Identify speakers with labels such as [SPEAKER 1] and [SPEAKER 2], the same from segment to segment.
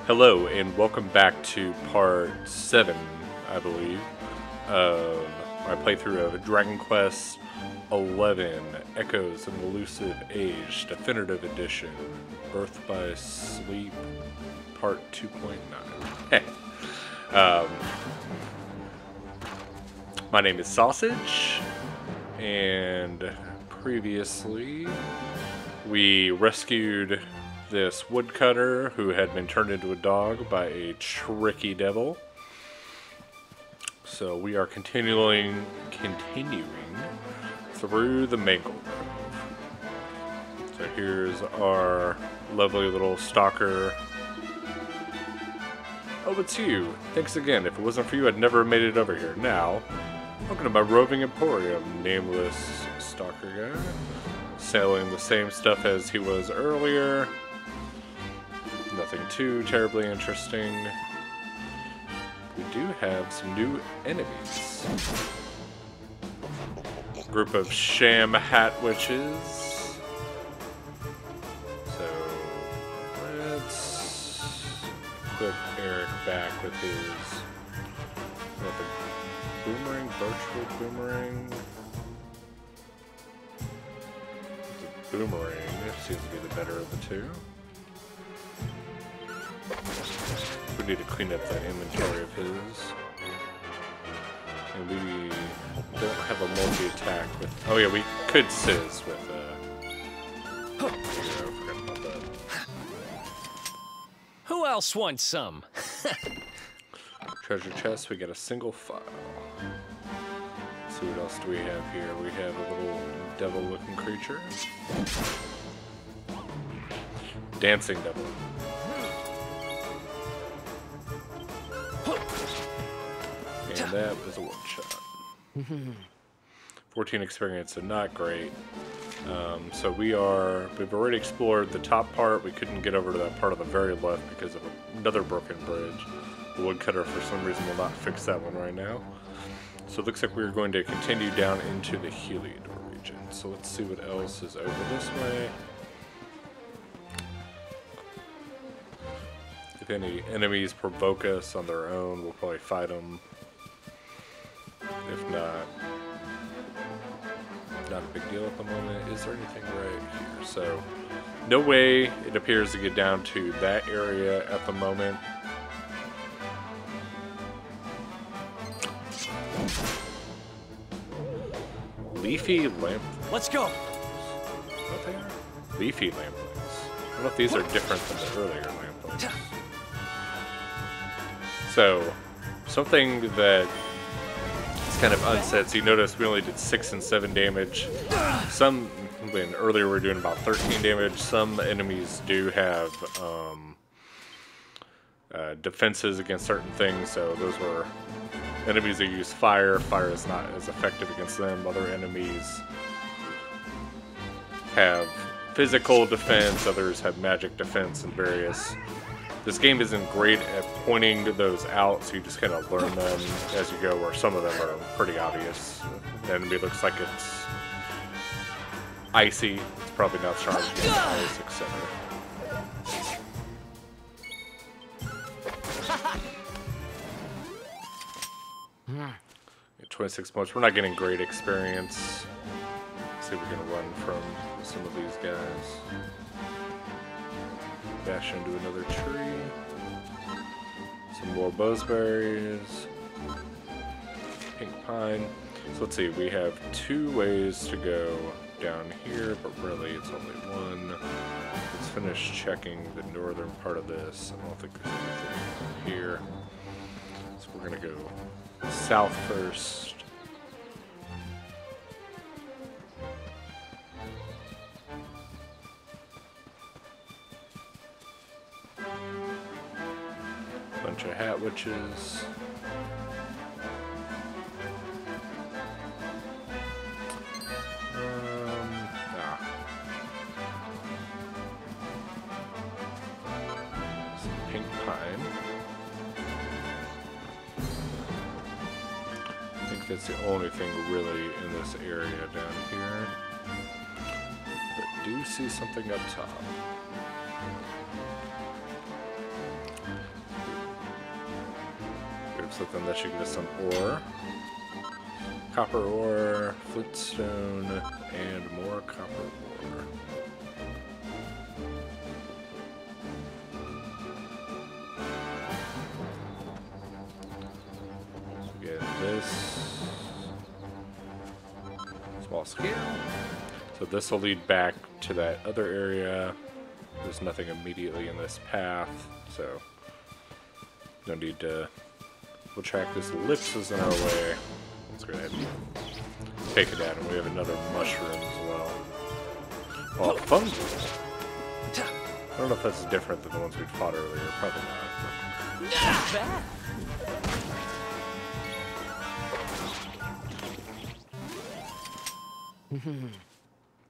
[SPEAKER 1] Hello, and welcome back to part 7, I believe, of my playthrough of Dragon Quest XI Echoes of an Elusive Age Definitive Edition Birth by Sleep Part 2.9. My name is Sausage, and previously we rescued this woodcutter who had been turned into a dog by a tricky devil. So we are continuing through the Mangle Grove. So here's our lovely little stalker. Oh, it's you. Thanks again. If it wasn't for you, I'd never have made it over here. Now, welcome to my roving emporium, nameless stalker guy. Selling the same stuff as he was earlier. Nothing too terribly interesting. We do have some new enemies. Group of sham hat witches. So let's equip Eric back with his the boomerang, birchwood boomerang. The boomerang seems to be the better of the two. We need to clean up that inventory of his. And we don't have a multi-attack with... Oh yeah, we could sizz with yeah, I forgot about that.
[SPEAKER 2] Who else wants some?
[SPEAKER 1] Treasure chest, we got a single file. Let's see what else do we have here. We have a little devil-looking creature. Dancing devil. And that was a one-shot. 14 experience, so not great. So we've already explored the top part. We couldn't get over to that part on the very left because of another broken bridge. The woodcutter, for some reason, will not fix that one right now. So it looks like we're going to continue down into the Heliodor region. So let's see what else is over this way. If any enemies provoke us on their own, we'll probably fight them. If not a big deal at the moment. Is there anything right here? So, no way it appears to get down to that area at the moment. Leafy lamp.
[SPEAKER 2] Let's go.
[SPEAKER 1] What they are? Leafy lamplings. I don't know if these are different than the earlier lamplings. So, something that kind of unsaid. So you notice we only did 6 and 7 damage. When earlier we were doing about 13 damage. Some enemies do have defenses against certain things. So those were enemies that use fire. Fire is not as effective against them. Other enemies have physical defense. Others have magic defense and various. This game isn't great at pointing those out, so you just kind of learn them as you go, where some of them are pretty obvious. The enemy looks like it's icy. It's probably not strong against ice, etc. 26 months. We're not getting great experience. Let's see if we can run from some of these guys. Dash into another tree. Some more boseberries. Pink pine. So let's see, we have 2 ways to go down here, but really it's only one. Let's finish checking the northern part of this. I don't think there's anything here. So we're gonna go south first. Bunch of hat witches. Some pink pine. I think that's the only thing really in this area down here. But do see something up top. So then that should give us some ore. Copper ore, flintstone, and more copper ore. So get this small scale. So this will lead back to that other area. There's nothing immediately in this path, so no need to. We'll track this ellipsis in our way. Let's go ahead and take it down, and we have another mushroom as well. Oh, fungi. I don't know if that's different than the ones we fought earlier. Probably not.
[SPEAKER 2] Not bad.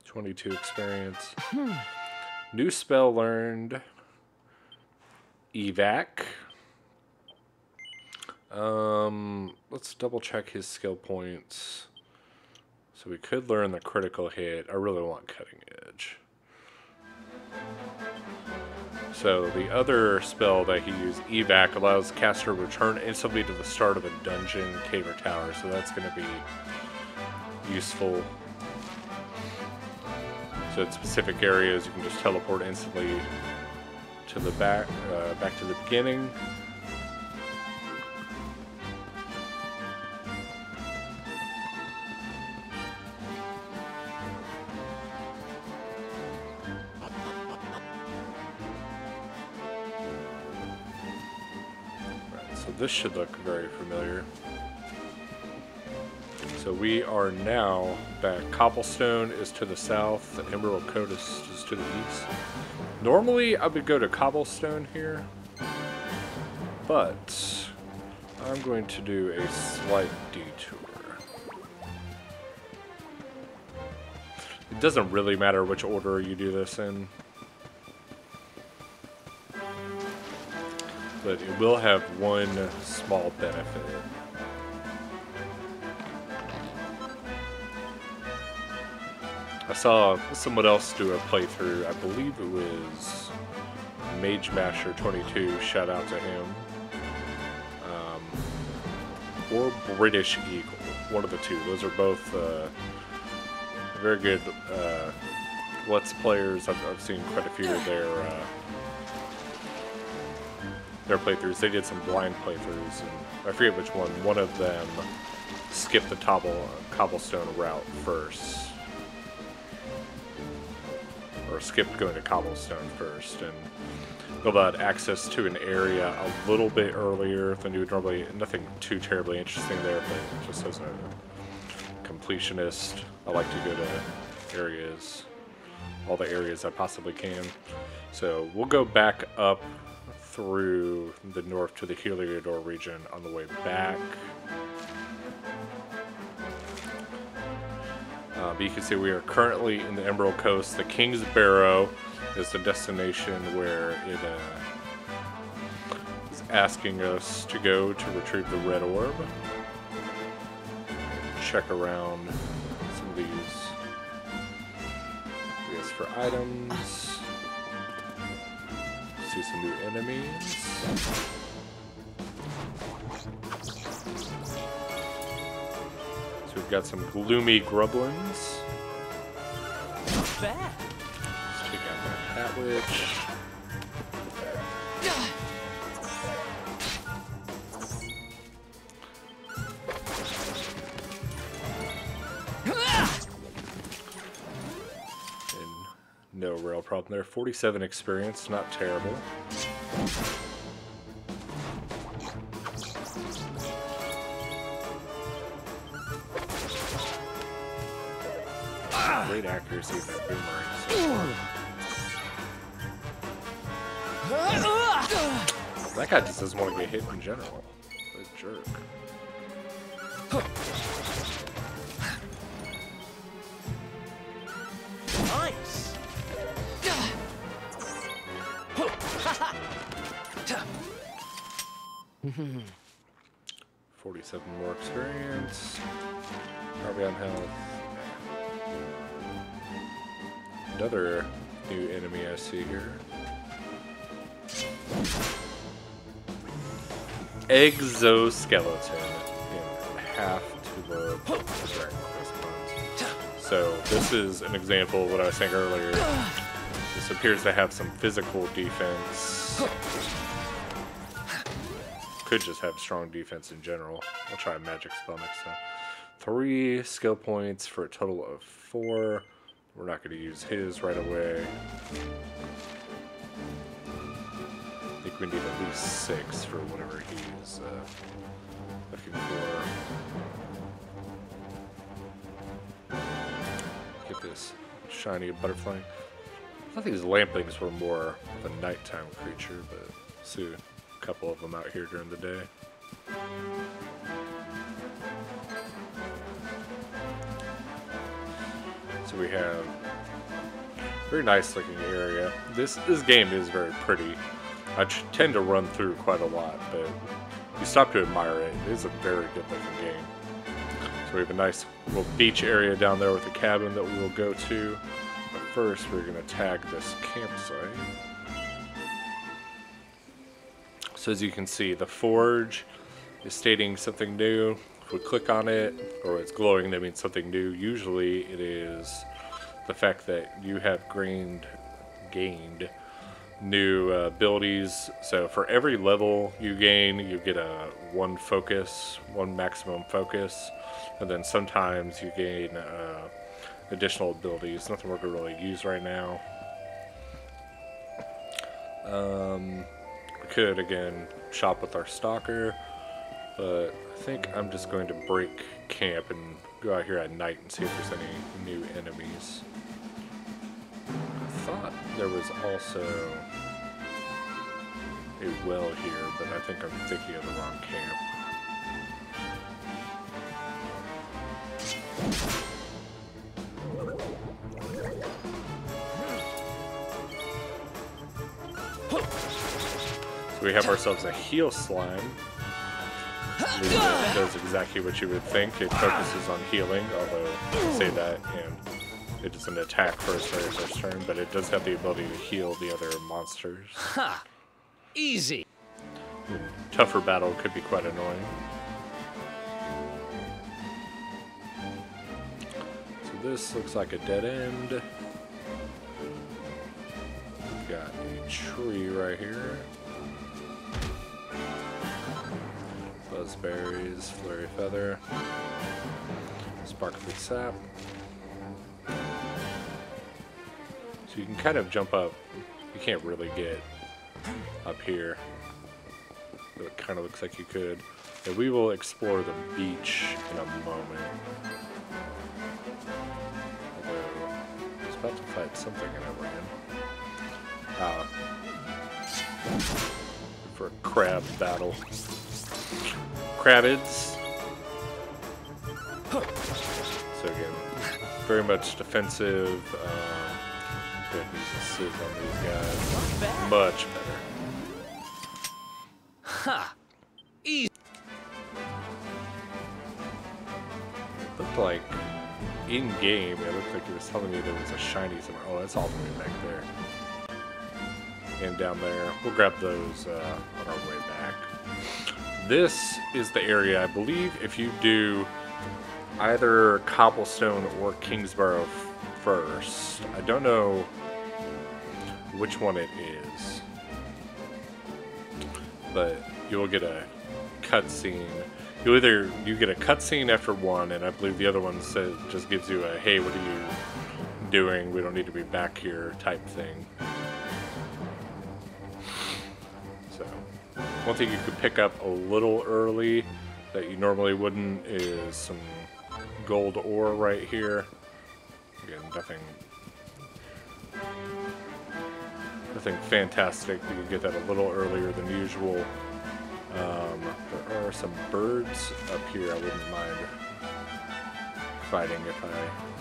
[SPEAKER 1] 22 experience. New spell learned. Evac. Let's double check his skill points. So we could learn the critical hit. I really want cutting edge. So the other spell that he used, Evac, allows caster to return instantly to the start of a dungeon, cave, or tower. So that's going to be useful. So in specific areas, you can just teleport instantly to the back to the beginning. So this should look very familiar. So we are now back. Cobblestone is to the south, and Emerald Coast is to the east. Normally I would go to Cobblestone here, but I'm going to do a slight detour. It doesn't really matter which order you do this in, but it will have one small benefit. I saw someone else do a playthrough. I believe it was Mage Master 22. Shout out to him. Or British Eagle. One of the two. Those are both very good Let's Players. I've seen quite a few of their playthroughs. They did some blind playthroughs, and I forget which one. One of them skipped the cobblestone route first. Or skipped going to Cobblestone first, and got access to an area a little bit earlier than you would normally. Nothing too terribly interesting there, but just as a completionist, I like to go to areas, all the areas I possibly can. So we'll go back up through the north to the Heliodor region on the way back. But you can see we are currently in the Emerald Coast. The King's Barrow is the destination where it is asking us to go to retrieve the Red Orb. Check around some of these. I guess for items. See some new enemies. So we've got some gloomy grublins.
[SPEAKER 2] Not bad.
[SPEAKER 1] Let's take out that Hat Witch. And no real problem there. 47 experience, not terrible. Great accuracy of that boomerang so far. That guy just doesn't want to get hit in general. What a jerk.
[SPEAKER 2] Nice.
[SPEAKER 1] 47 more experience. Probably on health. Another new enemy I see here. exoskeleton in half to the Dragon Quest puns. So this is an example of what I was saying earlier. This appears to have some physical defense. Could just have strong defense in general. I'll try a magic spell next time. 3 skill points for a total of 4. We're not going to use his right away. I think we need at least 6 for whatever he's looking for. Get this shiny butterfly. I thought these lamplings were more of a nighttime creature, but see a couple of them out here during the day. So we have a very nice looking area. This game is very pretty. I tend to run through quite a lot, but you stop to admire it. It is a very good looking game. So we have a nice little beach area down there with a cabin that we will go to. But first we're going to tag this campsite. So as you can see, the forge is stating something new. If we click on it, or it's glowing, that means something new. Usually it is the fact that you have gained new abilities. So for every level you gain, you get one maximum focus, and then sometimes you gain additional abilities. Nothing we're going to really use right now. We could again shop with our stalker, but I think I'm just going to break camp and go out here at night and see if there's any new enemies. I thought there was also a well here, but I think I'm thinking of the wrong camp. So we have ourselves a heal slime. It does exactly what you would think. It focuses on healing, although I say that and it doesn't attack for its very first turn, but it does have the ability to heal the other monsters.
[SPEAKER 2] Ha! Easy.
[SPEAKER 1] Tougher battle could be quite annoying. So this looks like a dead end. We've got a tree right here. Buzzberries, flurry feather, sparkly sap. So you can kind of jump up. You can't really get up here, but it kind of looks like you could. And we will explore the beach in a moment. Although I was about to fight something and I ran. For a crab battle. Crabbids. So again, very much defensive. Good uses on these guys. Much better.
[SPEAKER 2] Ha! Easy.
[SPEAKER 1] It looked like in game, it looked like it was telling me there was a shiny somewhere. Oh, that's all the way back there. And down there. We'll grab those on our way back. This is the area, I believe, if you do either Cobblestone or Kingsborough first. I don't know which one it is, but you'll get a cutscene. You get a cutscene after one, and I believe the other one just gives you a "Hey, what are you doing? We don't need to be back here" type thing. So, one thing you could pick up a little early that you normally wouldn't is some gold ore right here. Again, nothing fantastic. You can get that a little earlier than usual. There are some birds up here I wouldn't mind fighting if I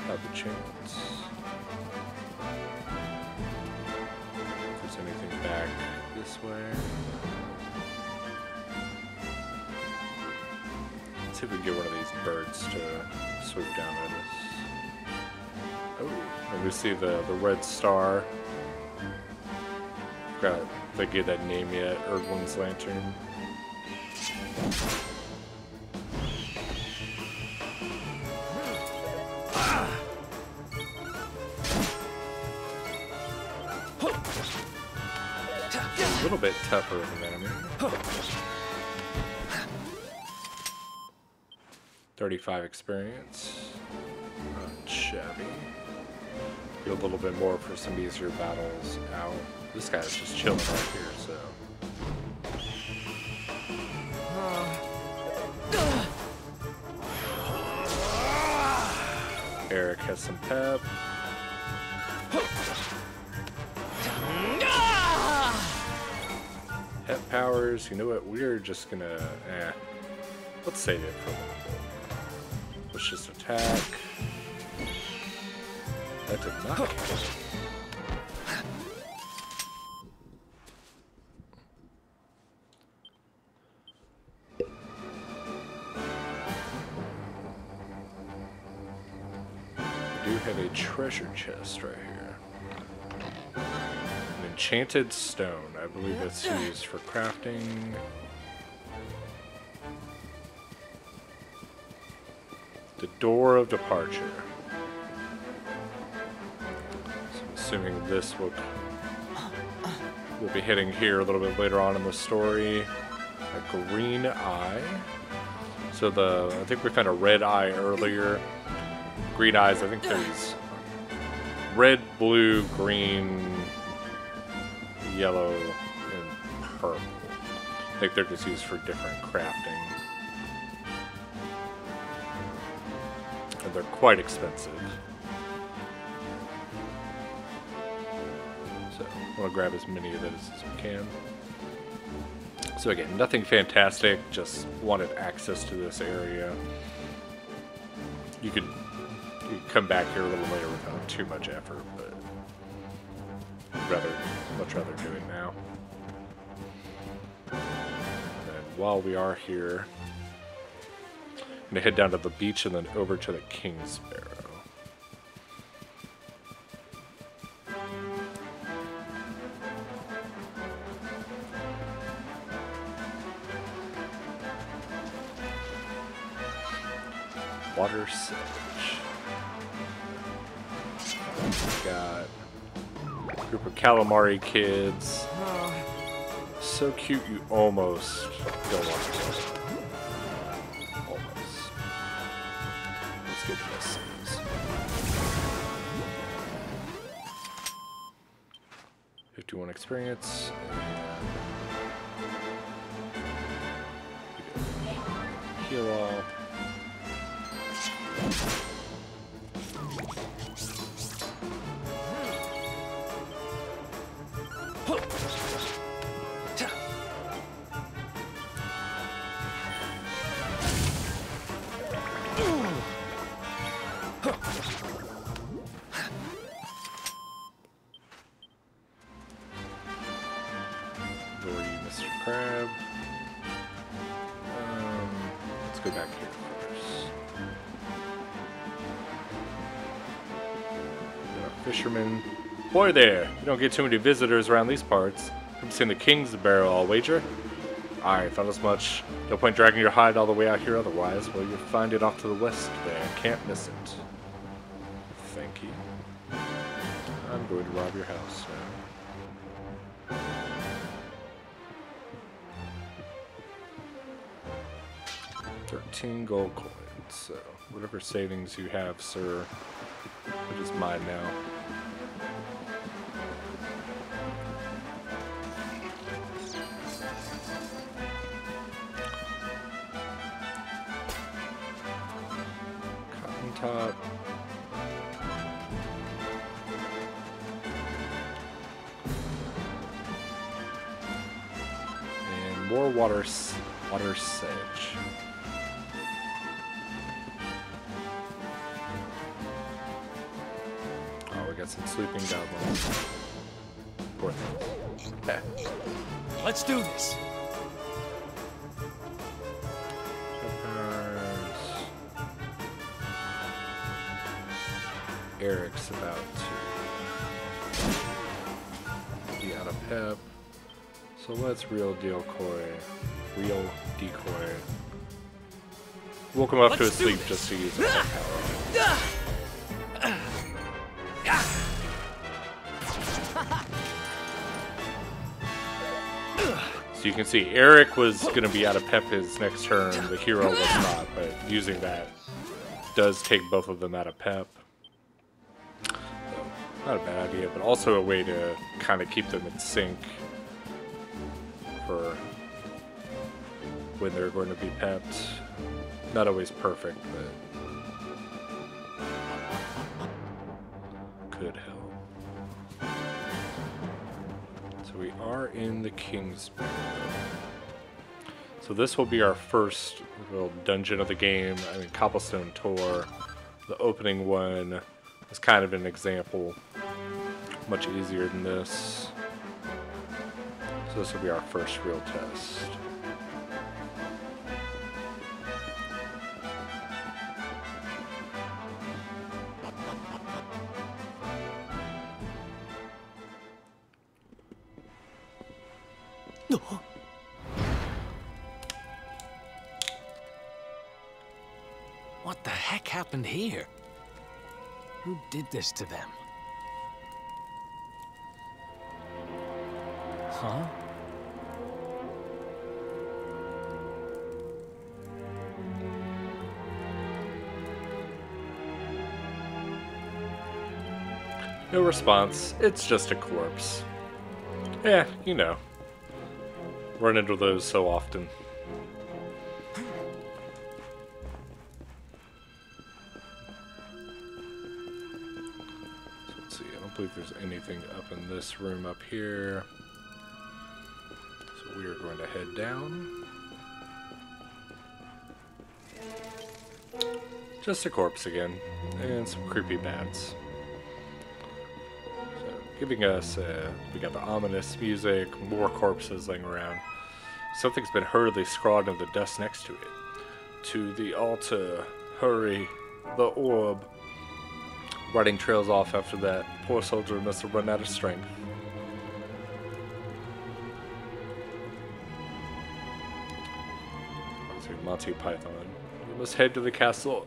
[SPEAKER 1] had the chance. If there's anything back this way. Let's see if we can get one of these birds to swoop down at us. Oh, and we see the red star. Forgot if I get that name yet. Erdwin's Lantern. A little bit tougher of an enemy. 35 experience. Not shabby. Get a little bit more for some easier battles out. This guy's just chilling right here, so. Eric has some pep. Pep powers, you know what? We're just gonna. Let's save it for a little bit. Let's just attack. That did not count. We do have a treasure chest right here. An enchanted stone. I believe it's used for crafting. The Door of Departure. So I'm assuming this will we'll be hitting here a little bit later on in the story. A green eye. So I think we found a red eye earlier. Green eyes, I think there's red, blue, green, yellow, and purple. I think they're just used for different crafting. And they're quite expensive. So I want to grab as many of those as we can. So again, nothing fantastic, just wanted access to this area. You could come back here a little later without too much effort, but I'd much rather do it now. And while we are here, I'm gonna head down to the beach and then over to the King's Sparrow. Water Sedge. Got a group of calamari kids. So cute you almost don't want to kill them. Almost. Let's get this. 51 experience. And heal all. Mr. Crab. Let's go back here first. Got a fisherman. Boy there! You don't get too many visitors around these parts. I've seen the King's Barrel, I'll wager. I thought as much. No point dragging your hide all the way out here otherwise. Well, you'll find it off to the west there. Can't miss it. Thank you. I'm going to rob your house now. $13 gold coins. So, whatever savings you have, sir, it is mine now. Cotton top. And more water sedge. Got some sleeping goblins. Poor things. Okay.
[SPEAKER 2] Let's do this.
[SPEAKER 1] Peppers. Eric's about to be out of pep. So So let's real decoy. Real decoy. Woke him up to his sleep just to use that power. So you can see Eric was going to be out of pep his next turn. The hero was not, but using that does take both of them out of pep. So, not a bad idea, but also a way to kind of keep them in sync for when they're going to be pepped. Not always perfect, but could help. So we are in the Kingsborough. So this will be our first real dungeon of the game. I mean, Cobblestone Tour, the opening one, is kind of an example. Much easier than this. So this will be our first real test.
[SPEAKER 2] What the heck happened here? Who did this to them? Huh?
[SPEAKER 1] No response. It's just a corpse. Yeah, you know. Run into those so often. So let's see. I don't believe there's anything up in this room up here. So we are going to head down. Just a corpse again. And some creepy bats. Giving us, we got the ominous music, more corpses laying around. Something's been hurriedly scrawled in the dust next to it. To the altar, hurry, the orb. Writing trails off after that. Poor soldier must have run out of strength. Let's see, Monty Python. We must head to the castle.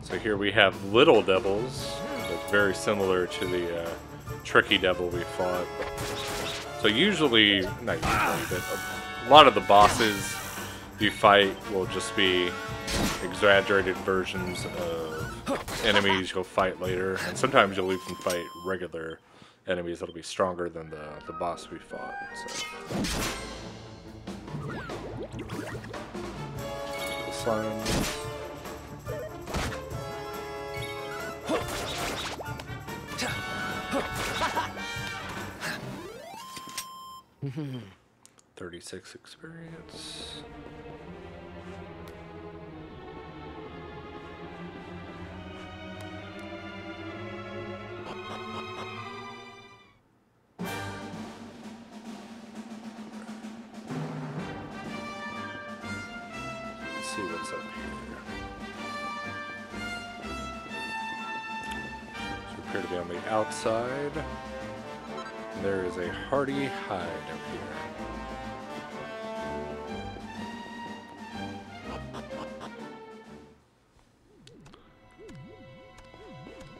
[SPEAKER 1] So here we have little devils. That's very similar to the tricky devil we fought. So usually, not usually, but a lot of the bosses you fight will just be exaggerated versions of enemies you'll fight later. And sometimes you'll even fight regular enemies that'll be stronger than the boss we fought. So. Slime. 36 experience. Let's see what's up here. So we appear to be on the outside. There is a hardy hide up here.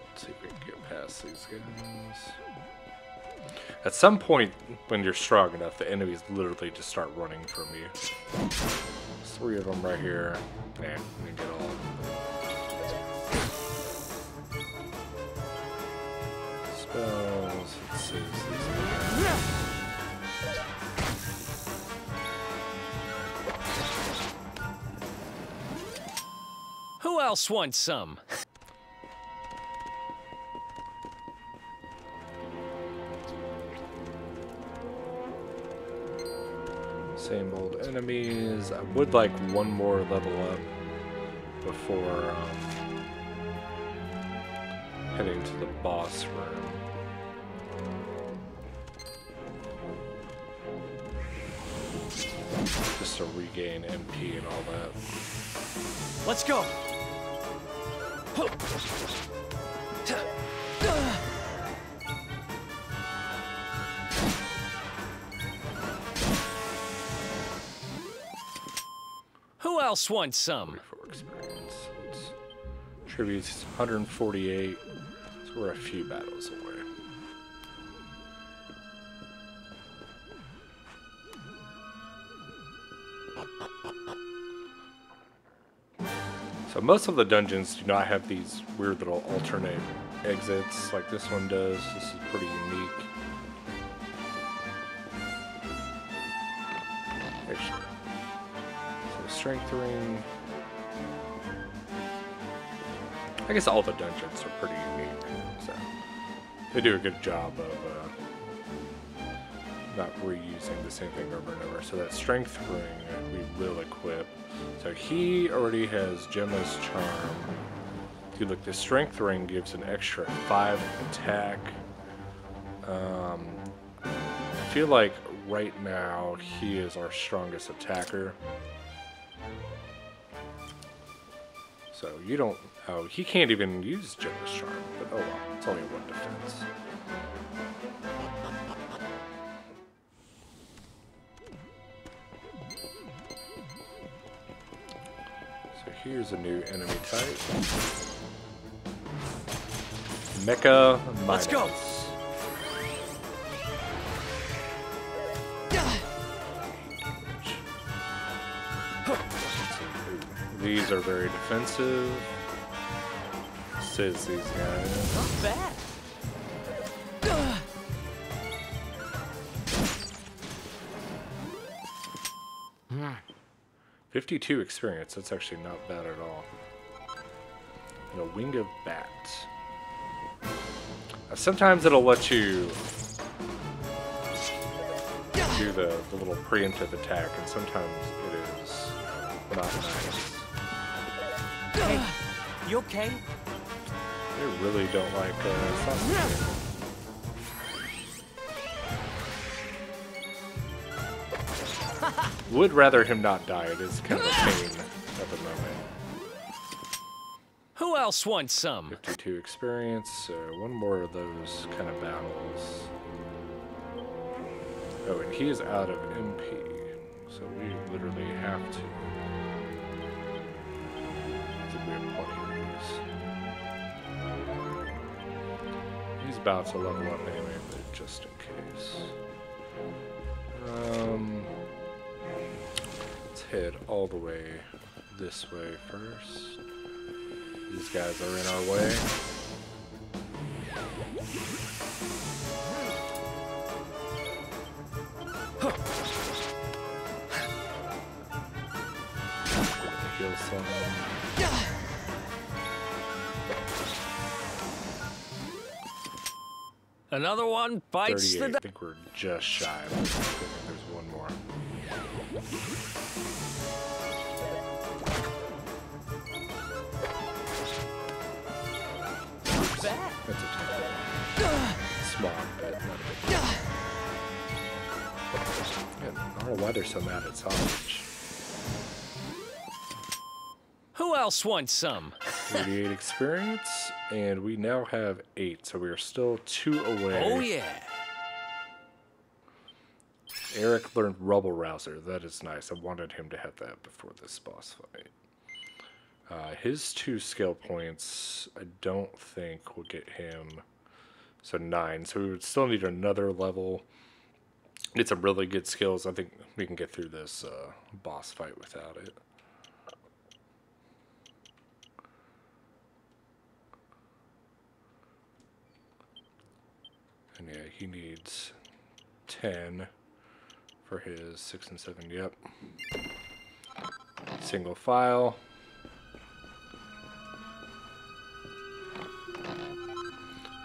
[SPEAKER 1] Let's see if we can get past these guys. At some point, when you're strong enough, the enemies literally just start running from you. There's 3 of them right here. Nah, we can get all of them. Spells. Let's see.
[SPEAKER 2] Who else wants some?
[SPEAKER 1] Same old enemies. I would like one more level up before heading to the boss room. Just to regain MP and all that.
[SPEAKER 2] Let's go. Who else wants some?
[SPEAKER 1] 44 experience. Tributes 148. So we're a few battles away. So most of the dungeons do not have these weird little alternate exits like this one does. This is pretty unique. Actually, so strength ring. I guess all the dungeons are pretty unique, so they do a good job of not reusing the same thing over and over. So that strength ring we will equip. So he already has Gemma's charm. Dude, look, the strength ring gives an extra 5 attack. I feel like right now he is our strongest attacker. So you don't. Oh, he can't even use Gemma's charm. But oh well, it's only 1 defense. Here's a new enemy type. Mecha Minos.
[SPEAKER 2] Let's go.
[SPEAKER 1] These are very defensive. Says these guys.
[SPEAKER 2] Not bad.
[SPEAKER 1] 52 experience, that's actually not bad at all. And a Wing of Bat. Now, sometimes it'll let you do the little preemptive attack, and sometimes it is not nice.
[SPEAKER 2] Hey, you okay?
[SPEAKER 1] They really don't like sausage. Would rather him not die. It is kind of a pain at the moment.
[SPEAKER 2] Who else wants some?
[SPEAKER 1] 52 experience, so one more of those kind of battles. Oh, and he is out of MP, so we literally have to. I think we have plenty of these. He's about to level up anyway, but just in case. Let's head all the way this way first. These guys are in our way. Heal some.
[SPEAKER 2] Another one bites
[SPEAKER 1] 38.
[SPEAKER 2] the
[SPEAKER 1] I think we're just shy. There's one more. That's a tough small, but not a big one. I don't know why they're so mad at sausage.
[SPEAKER 2] Who else wants some?
[SPEAKER 1] 38 experience, and we now have 8, so we are still 2 away.
[SPEAKER 2] Oh yeah.
[SPEAKER 1] Eric learned Rubble Rouser. That is nice. I wanted him to have that before this boss fight. His 2 skill points, I don't think will get him. So 9. So we would still need another level. Get some really good skills. I think we can get through this boss fight without it. And yeah, he needs 10 for his 6 and 7. Yep. Single file.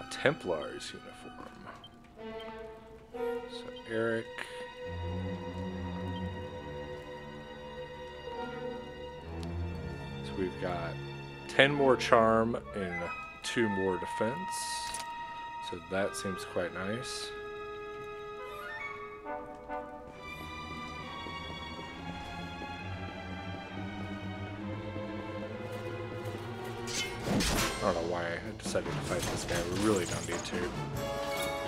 [SPEAKER 1] A Templar's uniform. So Eric. So we've got 10 more charm and 2 more defense. So that seems quite nice. I don't know why I decided to fight this guy. We really don't need to.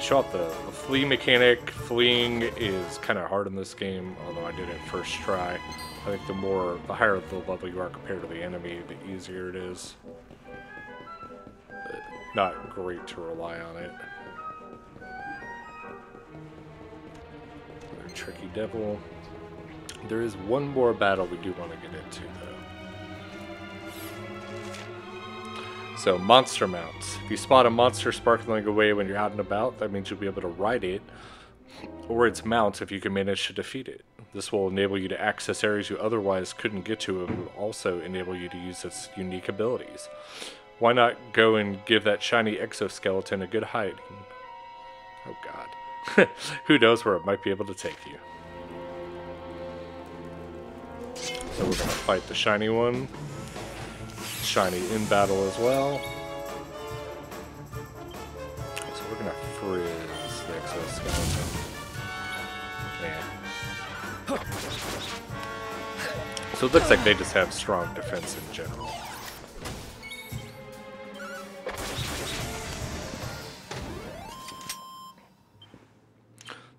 [SPEAKER 1] Show off the flee mechanic. Fleeing is kind of hard in this game, although I did it first try. I think the higher the level you are compared to the enemy, the easier it is. But not great to rely on it. Another tricky devil. There is one more battle we do want to get into, though. So, monster mounts. If you spot a monster sparkling away when you're out and about, that means you'll be able to ride it, or its mount if you can manage to defeat it. This will enable you to access areas you otherwise couldn't get to, and will also enable you to use its unique abilities. Why not go and give that shiny exoskeleton a good hiding? Oh god. Who knows where it might be able to take you. So we're gonna fight the shiny one. Shiny in battle as well. So we're gonna frizz the exoskeleton. Yeah. So it looks like they just have strong defense in general.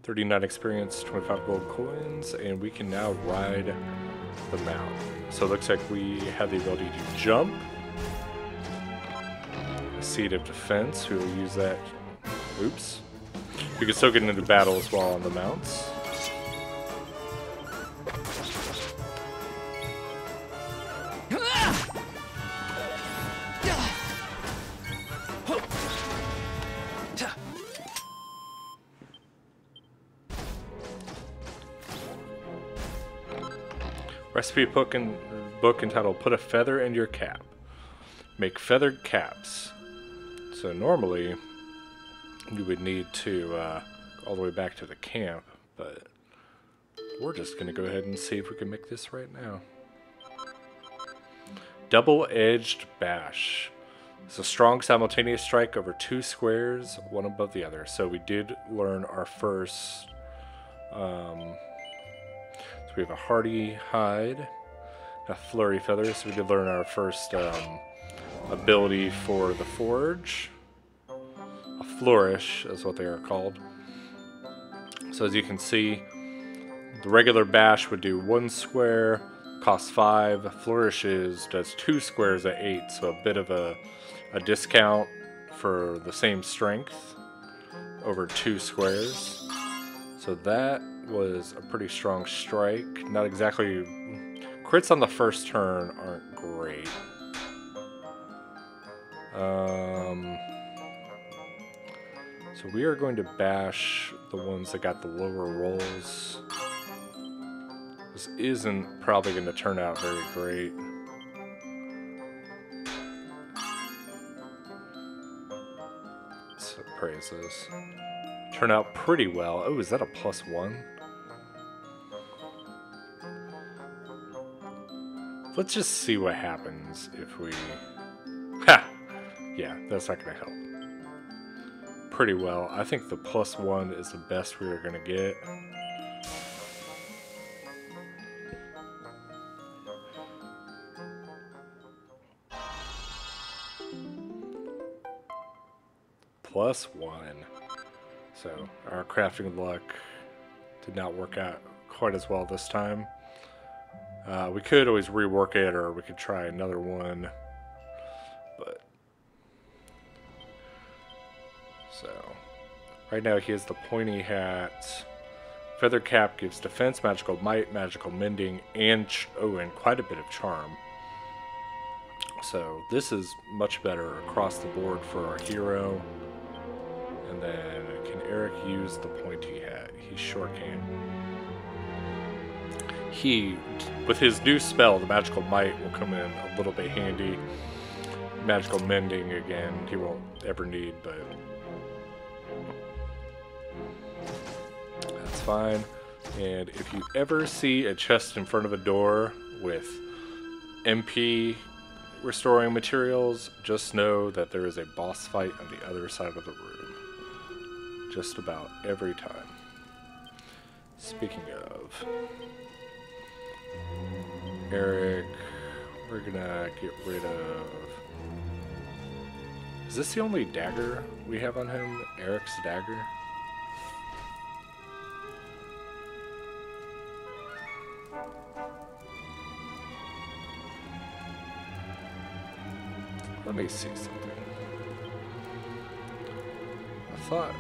[SPEAKER 1] $39 experience, 25 gold coins, and we can now ride the mount. So it looks like we have the ability to jump. A seed of defense, we will use that. Oops. We can still get into battle as well on the mounts. Recipe book entitled Put a Feather in Your Cap. Make feathered caps. So normally you would need to go all the way back to the camp, but we're just going to go ahead and see if we can make this right now. Double-edged bash. It's a strong simultaneous strike over two squares, one above the other. So we did learn our first... So we have a hardy hide, a flurry feather, so we did learn our first ability for the forge. A flourish is what they are called. So as you can see, the regular bash would do 1 square, costs 5. Flourishes does 2 squares at 8, so a bit of a discount for the same strength over 2 squares. So that was a pretty strong strike. Not exactly... Crits on the first turn aren't great. So we are going to bash the ones that got the lower rolls. This isn't probably going to turn out very great. Let's appraise this. Turn out pretty well. Oh, is that a +1? Let's just see what happens if we... Ha! Yeah, that's not going to help. Pretty well. I think the +1 is the best we are going to get. +1. So our crafting luck did not work out quite as well this time. We could always rework it, or we could try another one. But so right now he has the pointy hat. Feather cap gives defense, magical might, magical mending, and and quite a bit of charm. So this is much better across the board for our hero. And then, can Eric use the pointy hat? He sure can. He, with his new spell, the Magical Might, will come in a little bit handy. Magical Mending, again, he won't ever need, but... that's fine. And if you ever see a chest in front of a door with MP restoring materials, just know that there is a boss fight on the other side of the room. Just about every time. Speaking of Eric, we're gonna get rid of Is this the only dagger we have on him? Eric's dagger? Let me see something. I thought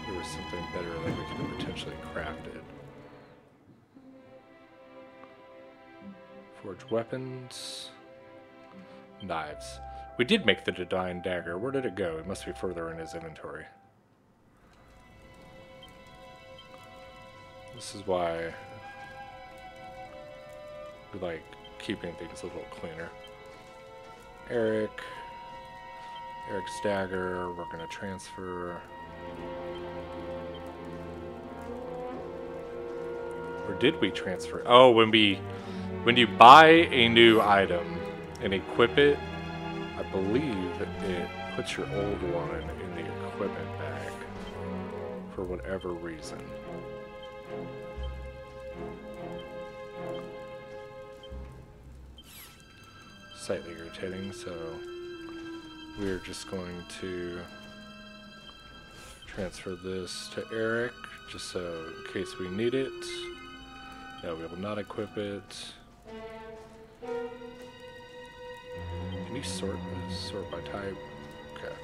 [SPEAKER 1] there was something better that we could have potentially crafted. Forge weapons. Knives. We did make the Dedine dagger. Where did it go? It must be further in his inventory. This is why we like keeping things a little cleaner. Eric's dagger, we're gonna transfer. Or did we transfer? Oh, when you buy a new item and equip it, I believe it puts your old one in the equipment bag for whatever reason. Slightly irritating, so we're just going to transfer this to Eric, just so in case we need it. No, we will not equip it. Can you sort this? Sort by type? Okay.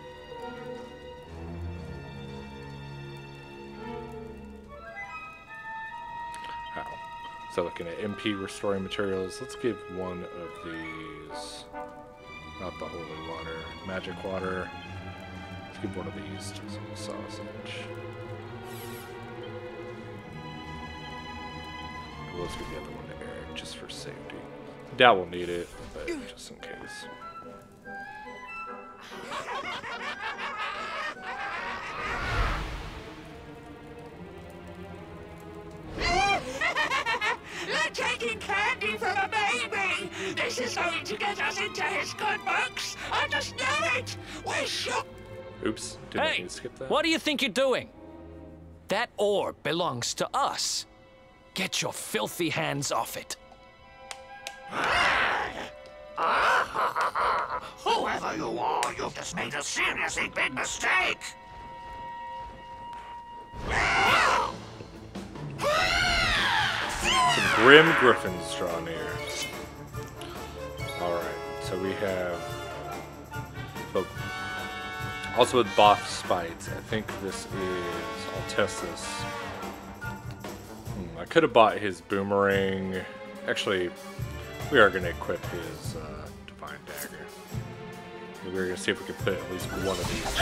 [SPEAKER 1] How? So looking at MP restoring materials, let's give one of these, not the holy water, magic water. Let's give one of these to some sausage. Let's give the other one to Eric, just for safety. Doubt we'll need it, but just in case.
[SPEAKER 3] They're taking candy from a baby! This is going to get us into his good books! I just know it! We're shook!
[SPEAKER 1] Oops, didn't
[SPEAKER 2] Hey,
[SPEAKER 1] mean to skip that.
[SPEAKER 2] what do you think you're doing? That orb belongs to us. Get your filthy hands off it.
[SPEAKER 3] Whoever you are, you've just made a seriously big mistake!
[SPEAKER 1] Some grim griffins draw near. Alright, so we have... So, also with boss spites, I think this is... I'll test this. I could have bought his boomerang. Actually, we are going to equip his divine dagger. We're going to see if we can put at least one of these.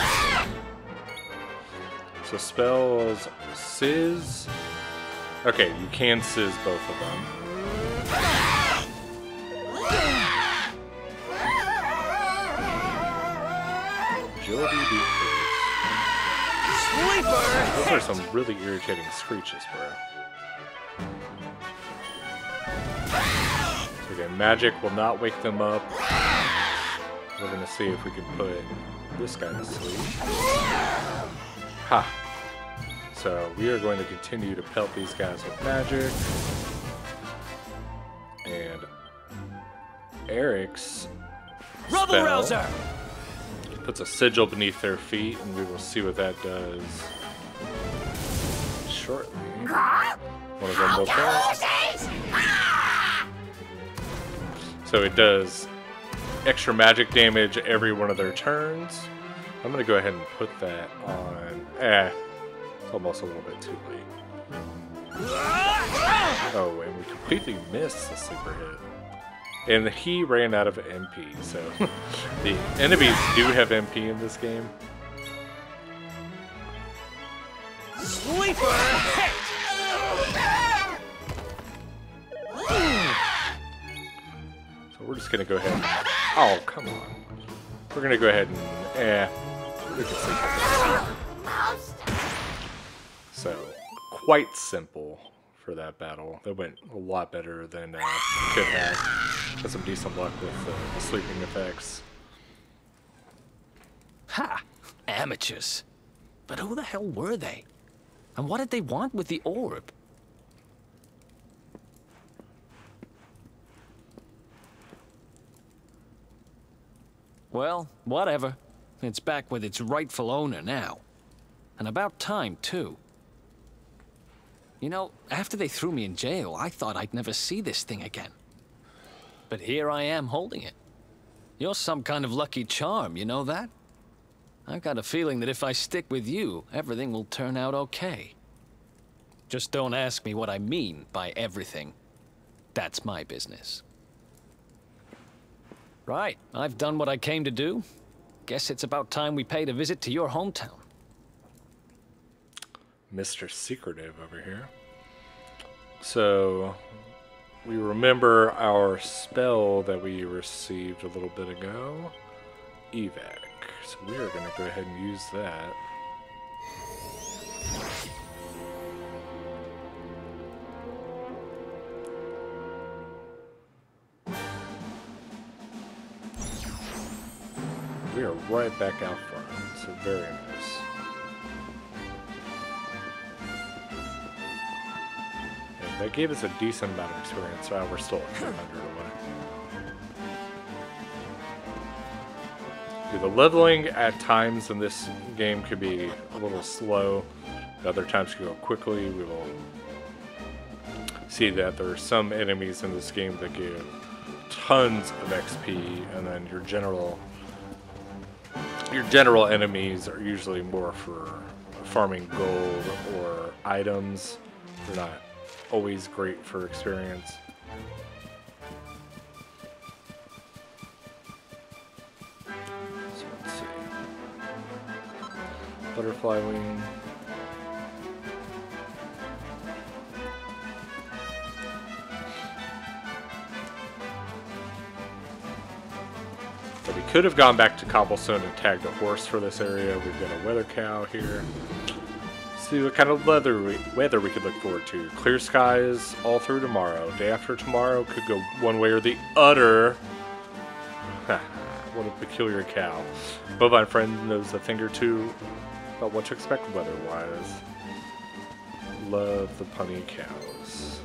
[SPEAKER 1] So spells, Sizz. Okay, you can Sizz both of them. Agility decrease.
[SPEAKER 2] Sleeper!
[SPEAKER 1] Those are some really irritating screeches, bro. So again, magic will not wake them up. We're gonna see if we can put this guy to sleep. Ha! So we are going to continue to pelt these guys with magic. And Eric's
[SPEAKER 2] Rubble
[SPEAKER 1] spell
[SPEAKER 2] Rouser!
[SPEAKER 1] puts a sigil beneath their feet, and we will see what that does shortly. One of them will fail. So it does extra magic damage every one of their turns. I'm gonna go ahead and put that on. It's almost a little bit too late. Oh, and we completely missed the sleeper hit. And he ran out of MP, so the enemies do have MP in this game.
[SPEAKER 2] Sleeper!
[SPEAKER 1] So we're just gonna go ahead and, oh, come on. We're gonna go ahead and, we can sleep with it. So, quite simple for that battle. That went a lot better than could have. Had some decent luck with the sleeping effects.
[SPEAKER 2] Ha! Amateurs. But who the hell were they? And what did they want with the orb? Well, whatever. It's back with its rightful owner now. And about time, too. You know, after they threw me in jail, I thought I'd never see this thing again. But here I am holding it. You're some kind of lucky charm, you know that? I've got a feeling that if I stick with you, everything will turn out okay. Just don't ask me what I mean by everything. That's my business. Right, I've done what I came to do. Guess it's about time we paid a visit to your hometown.
[SPEAKER 1] Mr. Secretive over here. So, we remember our spell that we received a little bit ago. Evac. So we are going to go ahead and use that. We are right back out front, so very nice. And that gave us a decent amount of experience, so we're still at 300 away. The leveling at times in this game could be a little slow. At other times could go quickly. We will see that there are some enemies in this game that give tons of XP, and then your general enemies are usually more for farming gold or items. They're not always great for experience. Butterfly wing. So we could have gone back to Cobblestone and tagged a horse for this area. We've got a weather cow here. See what kind of weather we could look forward to. Clear skies all through tomorrow. Day after tomorrow could go one way or the other. What a peculiar cow. Bovine Friend knows a thing or two about what to expect weather-wise. Love the punny cows.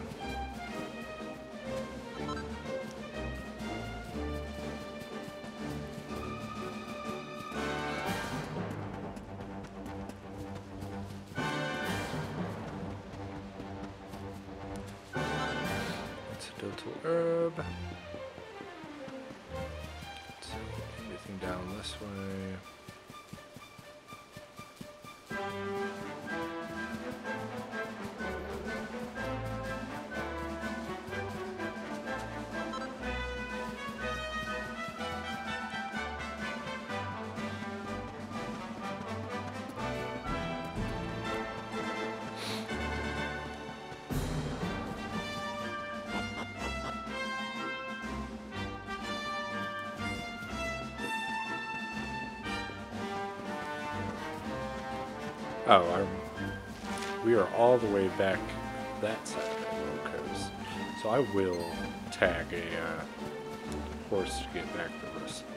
[SPEAKER 1] Incidental herb. Everything down this way. Oh, we are all the way back that side of the road coast. So I will tag a horse to get back the rest of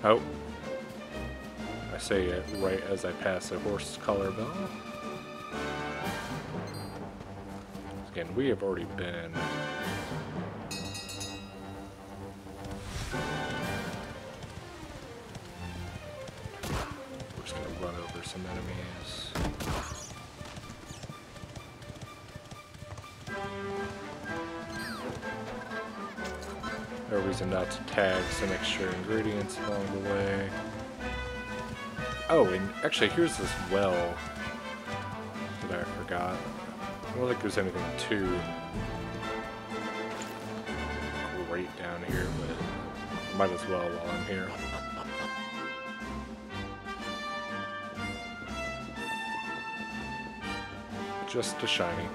[SPEAKER 1] the way. Oh. I say it right as I pass a horse color bell. Again, we have already been... We're just going to run over some enemies. No reason not to tag some extra ingredients along the way. Oh, and actually, here's this well that I forgot. I don't think there's anything too great down here, but might as well while I'm here. Just a shiny.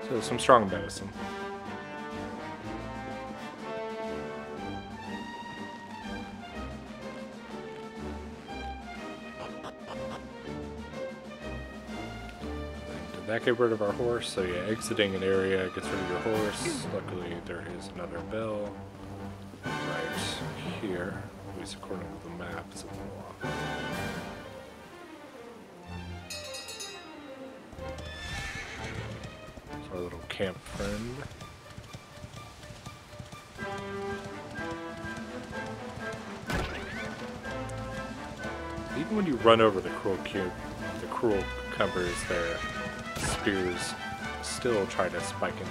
[SPEAKER 1] So some strong medicine. Did that get rid of our horse? So yeah, exiting an area gets rid of your horse. Luckily there is another bell right here, at least according to the map. It's unlocked. Our little camp friend. when you run over the cruel cucumbers, their spears still try to spike in.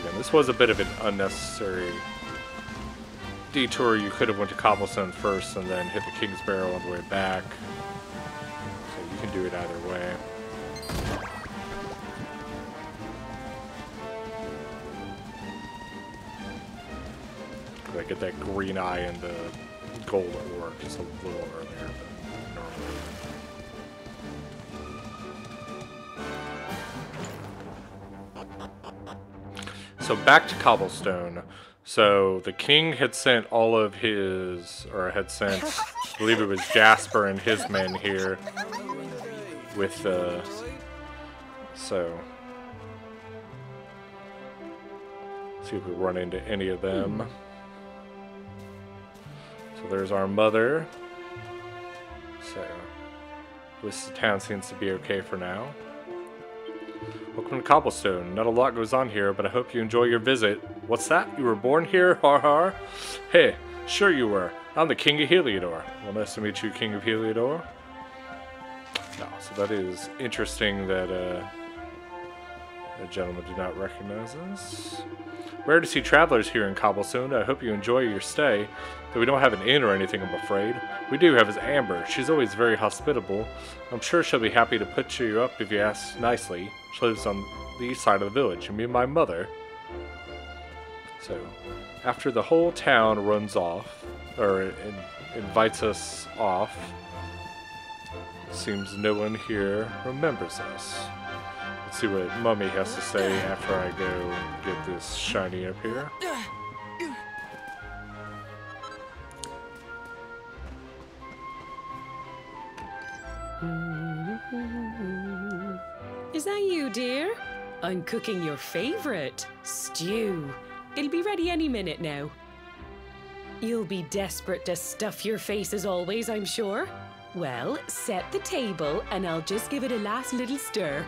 [SPEAKER 1] Again, this was a bit of an unnecessary detour. You could have went to Cobblestone first and then hit the King's Barrow on the way back. So you can do it either way. I get that green eye and the gold ore just a little earlier than normally. So back to Cobblestone. So the king had sent all of his, or had sent, I believe it was Jasper and his men here with so see if we run into any of them. So there's our mother. So this town seems to be okay for now. Welcome to Cobblestone. Not a lot goes on here, but I hope you enjoy your visit. What's that? You were born here? Har har. Hey, sure you were. I'm the King of Heliodor. Well, nice to meet you, King of Heliodor. No, so that is interesting that a gentleman did not recognize us. Rare to see travelers here in Cobblestone. I hope you enjoy your stay. Though we don't have an inn or anything, I'm afraid. We do have is Amber. She's always very hospitable. I'm sure she'll be happy to put you up if you ask nicely. She lives on the east side of the village. You mean my mother? So, after the whole town runs off, or invites us off, seems no one here remembers us. Let's see what Mummy has to say after I go get this shiny up here.
[SPEAKER 4] Is that you, dear? I'm cooking your favorite, stew. It'll be ready any minute now. You'll be desperate to stuff your face as always, I'm sure. Well, set the table and I'll just give it a last little stir.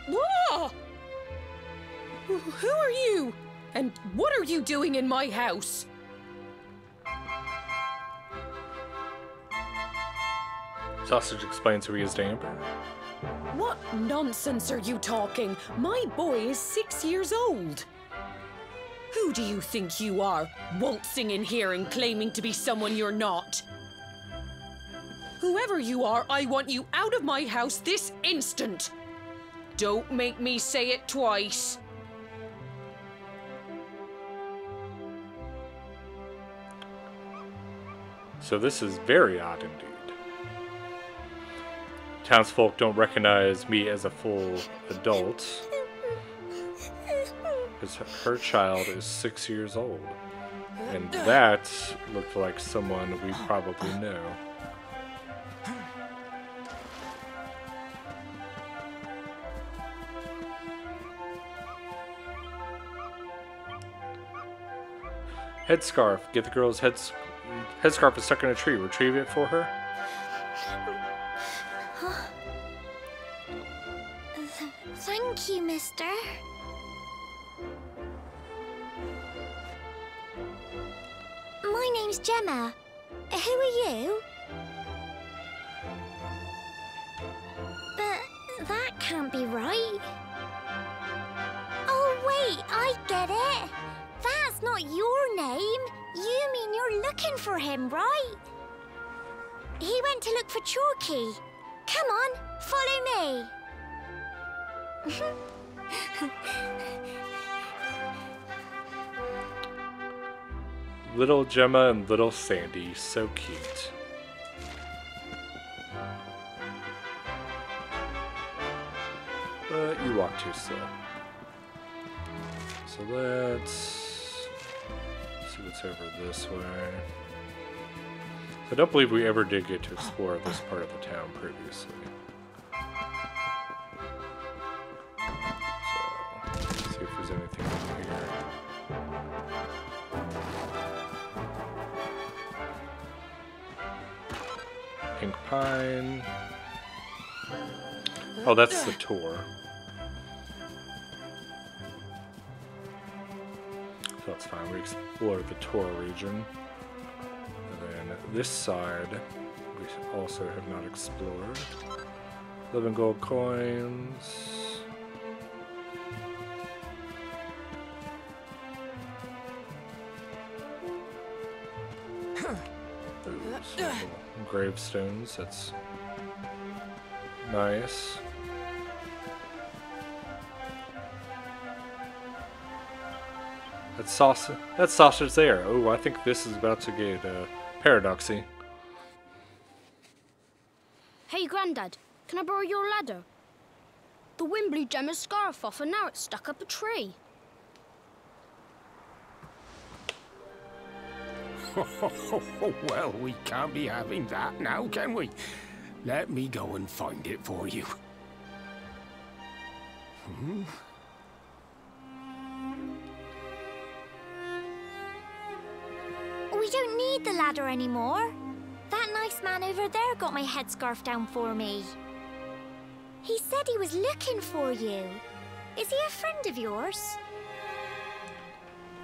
[SPEAKER 4] Whoa! Who are you? And what are you doing in my house?
[SPEAKER 1] Sausage explains who he is to Amber.
[SPEAKER 4] What nonsense are you talking? My boy is 6 years old. Who do you think you are, waltzing in here and claiming to be someone you're not? Whoever you are, I want you out of my house this instant. Don't make me say it twice.
[SPEAKER 1] So this is very odd indeed. Townsfolk don't recognize me as a full adult, because her child is 6 years old. And that looked like someone we probably know. Headscarf. Get the girl's headscarf is stuck in a tree. Retrieve it for her.
[SPEAKER 5] Thank you, mister. My name's Gemma. Who are you? But that can't be right. Oh, wait, I get it. That's not your name. You mean you're looking for him, right? He went to look for Chalky. Come on, follow me.
[SPEAKER 1] Little Gemma and little Sandy, so cute. But you walk too slow. So let's see what's over this way. So I don't believe we ever did get to explore this part of the town previously. So, let's see if there's anything in here. Pink pine. Oh, that's the tour. So that's fine. We explored the tour region. And then this side, we also have not explored. 11 gold coins. Ooh, some little gravestones. That's nice. That sausage there. Oh, I think this is about to get paradoxy.
[SPEAKER 6] Hey, Grandad, can I borrow your ladder? The wind blew Gemma's scarf off and now it's stuck up a tree.
[SPEAKER 7] Well, we can't be having that now, can we? Let me go and find it for you.
[SPEAKER 5] We don't need the ladder anymore. That nice man over there got my headscarf down for me. He said he was looking for you. Is he a friend of yours?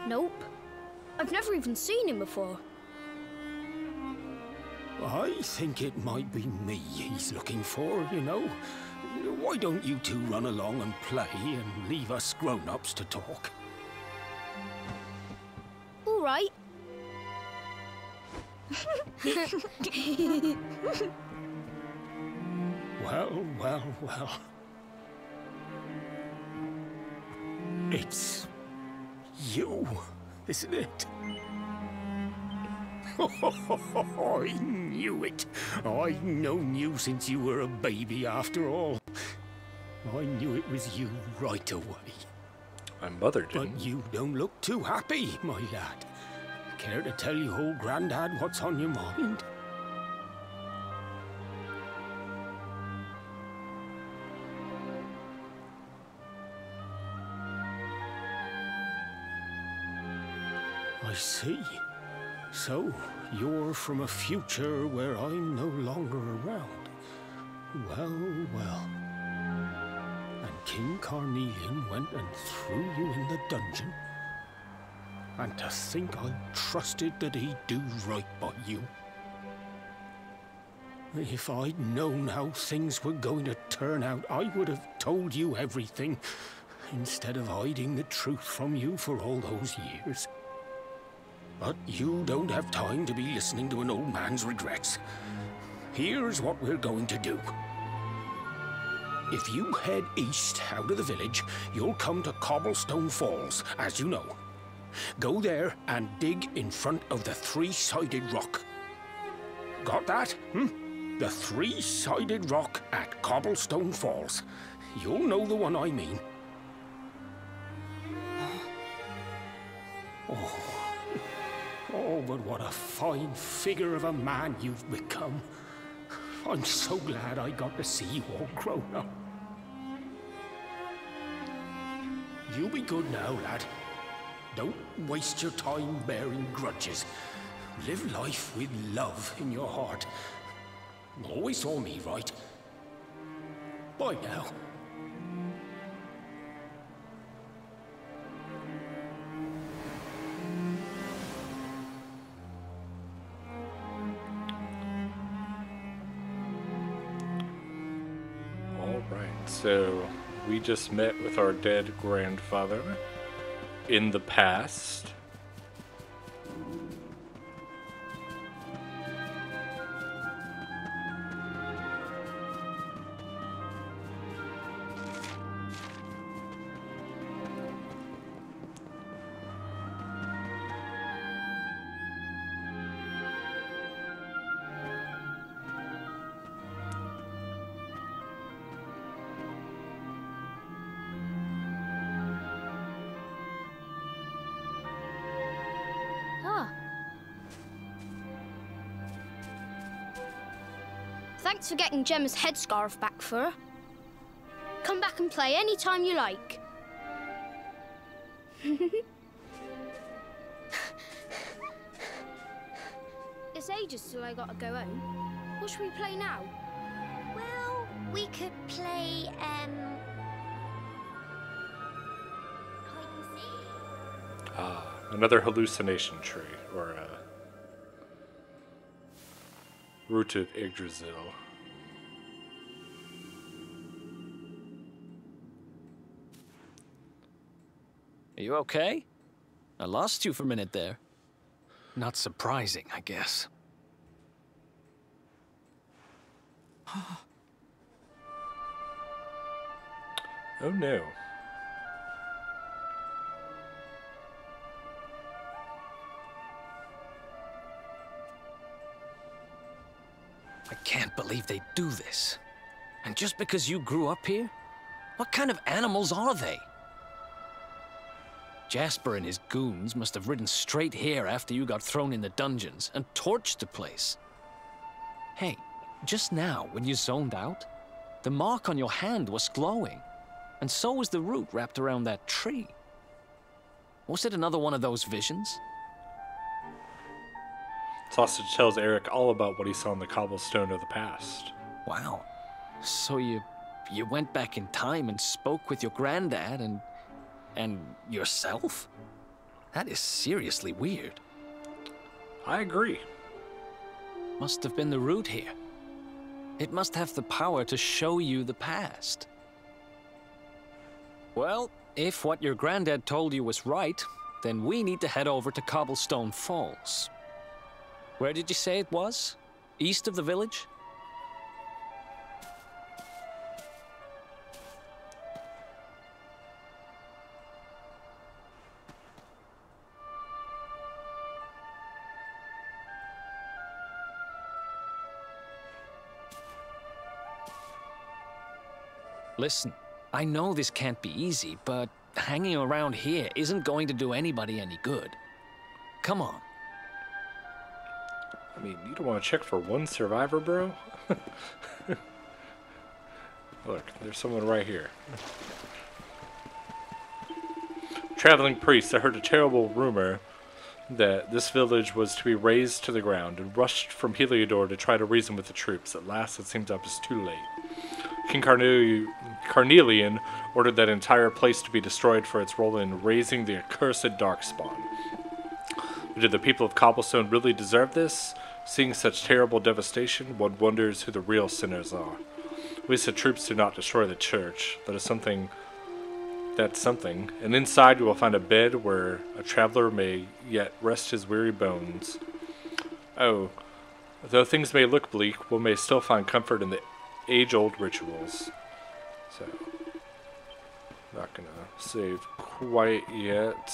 [SPEAKER 6] Nope. I've never even seen him before.
[SPEAKER 7] I think it might be me he's looking for, you know. Why don't you two run along and play and leave us grown-ups to talk?
[SPEAKER 6] All right.
[SPEAKER 7] Well. It's you, isn't it? I knew it. I've known you since you were a baby, after all. I knew it was you right away.
[SPEAKER 1] My mother didn't.
[SPEAKER 7] But you don't look too happy, my lad. Care to tell your old Grandad what's on your mind? I see. So, you're from a future where I'm no longer around. Well. And King Carnelian went and threw you in the dungeon? And to think I trusted that he'd do right by you. If I'd known how things were going to turn out, I would have told you everything, instead of hiding the truth from you for all those years. But you don't have time to be listening to an old man's regrets. Here's what we're going to do. If you head east out of the village, you'll come to Cobblestone Falls, as you know. Go there and dig in front of the three-sided rock. Got that? The three-sided rock at Cobblestone Falls. You'll know the one I mean. Oh, but what a fine figure of a man you've become. I'm so glad I got to see you all grown up. You be good now, lad. Don't waste your time bearing grudges. Live life with love in your heart. Always saw me right. Bye now.
[SPEAKER 1] So, we just met with our dead grandfather in the past.
[SPEAKER 6] Thanks for getting Gemma's headscarf back for her. Come back and play any time you like. It's ages till I gotta go home. What should we play now?
[SPEAKER 5] Well, we we could play, hide and seek.
[SPEAKER 1] Ah, another hallucination tree, or root of Yggdrasil.
[SPEAKER 2] Are you okay? I lost you for a minute there. Not surprising, I guess.
[SPEAKER 1] Oh no.
[SPEAKER 2] I can't believe they do this. And just because you grew up here? What kind of animals are they? Jasper and his goons must have ridden straight here after you got thrown in the dungeons and torched the place. Hey, just now, when you zoned out, the mark on your hand was glowing, and so was the root wrapped around that tree. Was it another one of those visions?
[SPEAKER 1] Sausage tells Eric all about what he saw in the cobblestone of the past.
[SPEAKER 2] Wow. So you went back in time and spoke with your granddad and yourself? That is seriously weird.
[SPEAKER 1] I agree.
[SPEAKER 2] Must have been the root here. It must have the power to show you the past. Well, if what your granddad told you was right, then we need to head over to Cobblestone Falls. Where did you say it was? East of the village? Listen, I know this can't be easy, but hanging around here isn't going to do anybody any good. Come on.
[SPEAKER 1] I mean, you don't want to check for one survivor, bro? Look, there's someone right here. Traveling priest, I heard a terrible rumor that this village was to be razed to the ground and rushed from Heliodor to try to reason with the troops. At last, it seems up is too late. King Carnelian ordered that entire place to be destroyed for its role in raising the accursed Darkspawn. But did the people of Cobblestone really deserve this? Seeing such terrible devastation, one wonders who the real sinners are. At least the troops do not destroy the church. That's something. And inside you will find a bed where a traveler may yet rest his weary bones. Oh, though things may look bleak, one may still find comfort in the age-old rituals. So, not gonna save quite yet.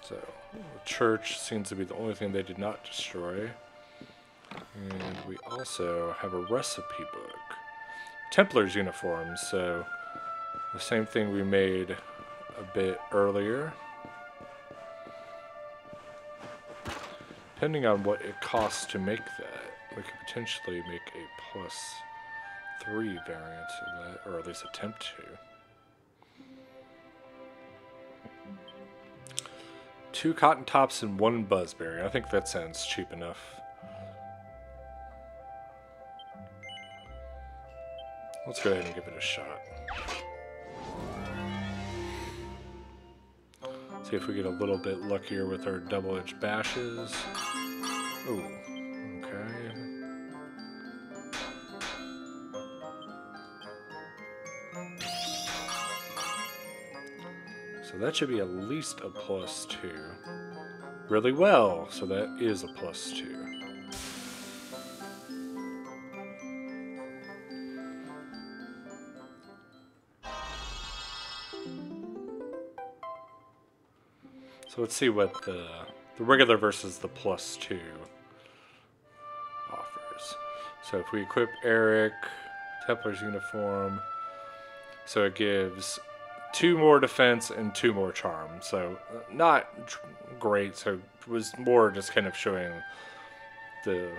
[SPEAKER 1] So, the church seems to be the only thing they did not destroy. And we also have a recipe book. Templar's uniforms, so the same thing we made a bit earlier. Depending on what it costs to make that, we could potentially make a +3 variant of that, or at least attempt to. 2 cotton tops and 1 buzzberry. I think that sounds cheap enough. Let's go ahead and give it a shot. See if we get a little bit luckier with our double-edged bashes. Ooh, okay. So that should be at least a +2. Really well, so that is a +2. So let's see what the regular versus the +2 offers. So if we equip Eric, Templar's uniform, so it gives 2 more defense and 2 more charm. So not great. So it was more just kind of showing the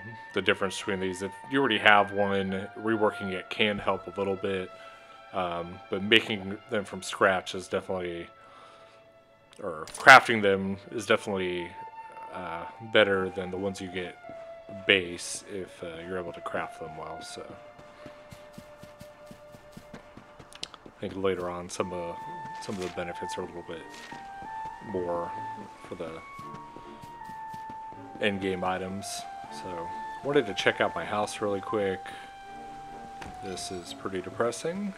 [SPEAKER 1] difference between these. If you already have one, reworking it can help a little bit, but making them from scratch is definitely, or crafting them is definitely better than the ones you get base if you're able to craft them well. So I think later on some of the benefits are a little bit more for the end game items. So wanted to check out my house really quick. This is pretty depressing.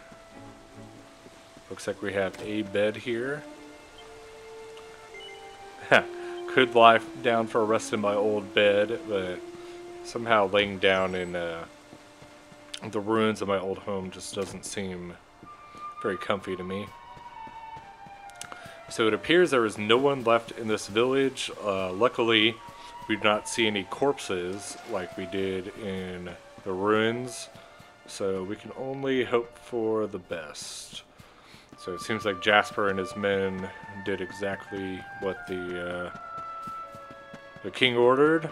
[SPEAKER 1] Looks like we have a bed here. Could lie down for a rest in my old bed, but somehow laying down in the ruins of my old home just doesn't seem very comfy to me. So it appears there is no one left in this village. Luckily, we do not see any corpses like we did in the ruins, so we can only hope for the best. So it seems like Jasper and his men did exactly what the king ordered.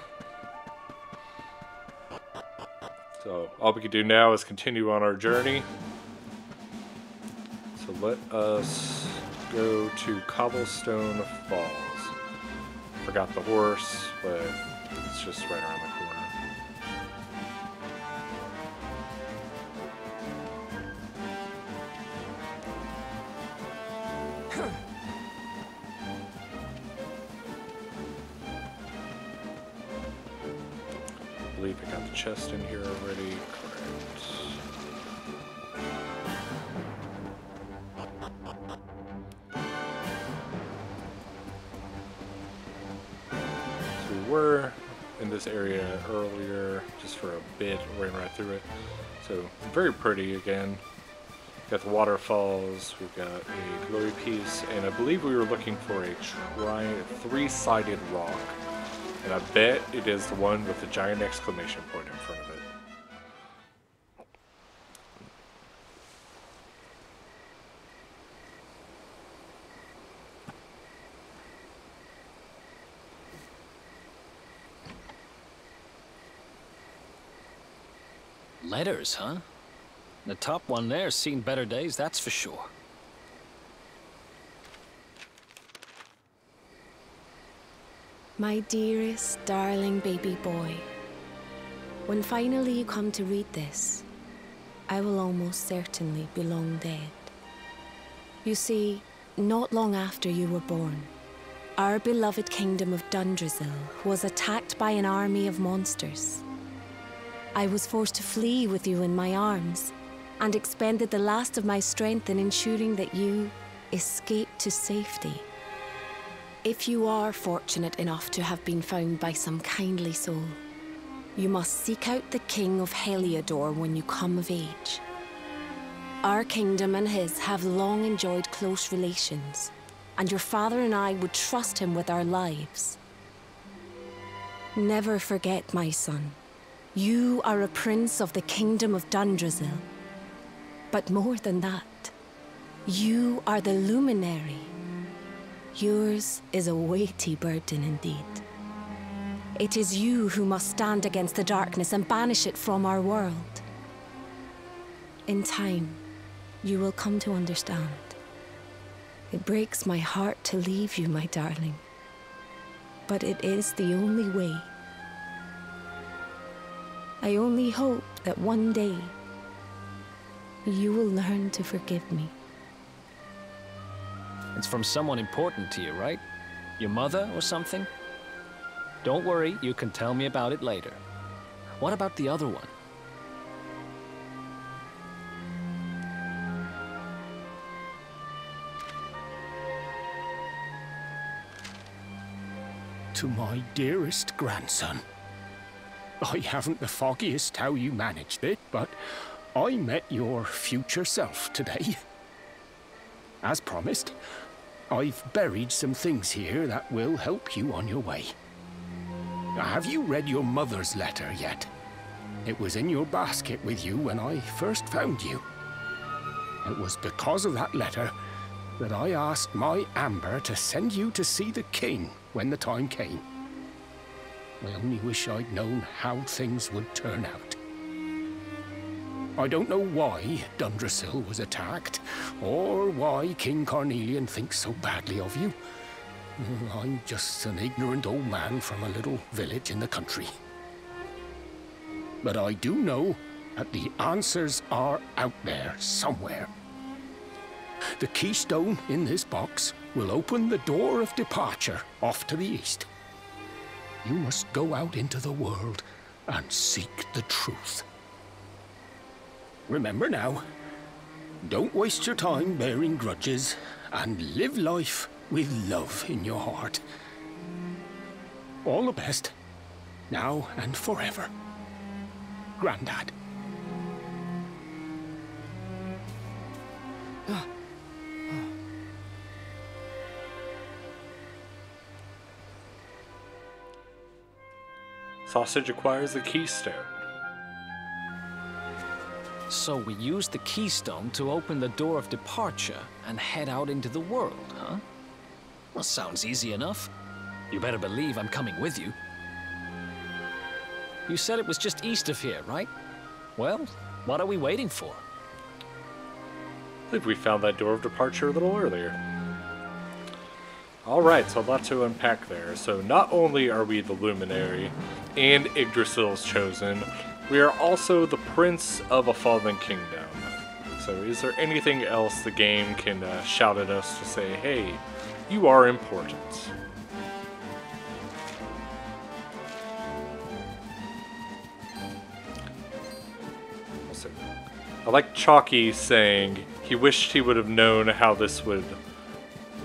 [SPEAKER 1] So all we can do now is continue on our journey. So let us go to Cobblestone Falls. Forgot the horse, but it's just right around the corner. I believe I got the chest in here already. Correct. So we were in this area earlier, just for a bit, ran right through it. So very pretty again. Got the waterfalls, we've got a glowy piece, and I believe we were looking for a three-sided rock. And I bet it is the one with the giant exclamation point in front of it.
[SPEAKER 2] Letters, huh? The top one there's seen better days, that's for sure.
[SPEAKER 8] My dearest, darling baby boy, when finally you come to read this, I will almost certainly be long dead. You see, not long after you were born, our beloved kingdom of Dundrasil was attacked by an army of monsters. I was forced to flee with you in my arms, and expended the last of my strength in ensuring that you escaped to safety. If you are fortunate enough to have been found by some kindly soul, you must seek out the King of Heliodor when you come of age. Our kingdom and his have long enjoyed close relations, and your father and I would trust him with our lives. Never forget, my son, you are a prince of the kingdom of Dundrasil. But more than that, you are the luminary. Yours is a weighty burden indeed. It is you who must stand against the darkness and banish it from our world. In time, you will come to understand. It breaks my heart to leave you, my darling. But it is the only way. I only hope that one day you will learn to forgive me.
[SPEAKER 2] It's from someone important to you, right? Your mother or something? Don't worry, you can tell me about it later. What about the other one?
[SPEAKER 7] To my dearest grandson. I haven't the foggiest how you managed it, but I met your future self today. As promised, I've buried some things here that will help you on your way. Have you read your mother's letter yet? It was in your basket with you when I first found you. It was because of that letter that I asked my Amber to send you to see the king when the time came. I only wish I'd known how things would turn out. I don't know why Dundrasil was attacked, or why King Carnelian thinks so badly of you. I'm just an ignorant old man from a little village in the country. But I do know that the answers are out there somewhere. The keystone in this box will open the door of departure off to the east. You must go out into the world and seek the truth. Remember now, don't waste your time bearing grudges and live life with love in your heart. All the best, now and forever. Grandad.
[SPEAKER 1] Sausage acquires the keystone.
[SPEAKER 2] So we use the keystone to open the door of departure and head out into the world, huh? Well, sounds easy enough. You better believe I'm coming with you. You said it was just east of here, right? Well, what are we waiting for?
[SPEAKER 1] I believe we found that door of departure a little earlier. Alright, so a lot to unpack there. So not only are we the Luminary and Yggdrasil's chosen, we are also the Prince of a Fallen Kingdom. So is there anything else the game can shout at us to say, hey, you are important? I like Chalky saying he wished he would have known how this would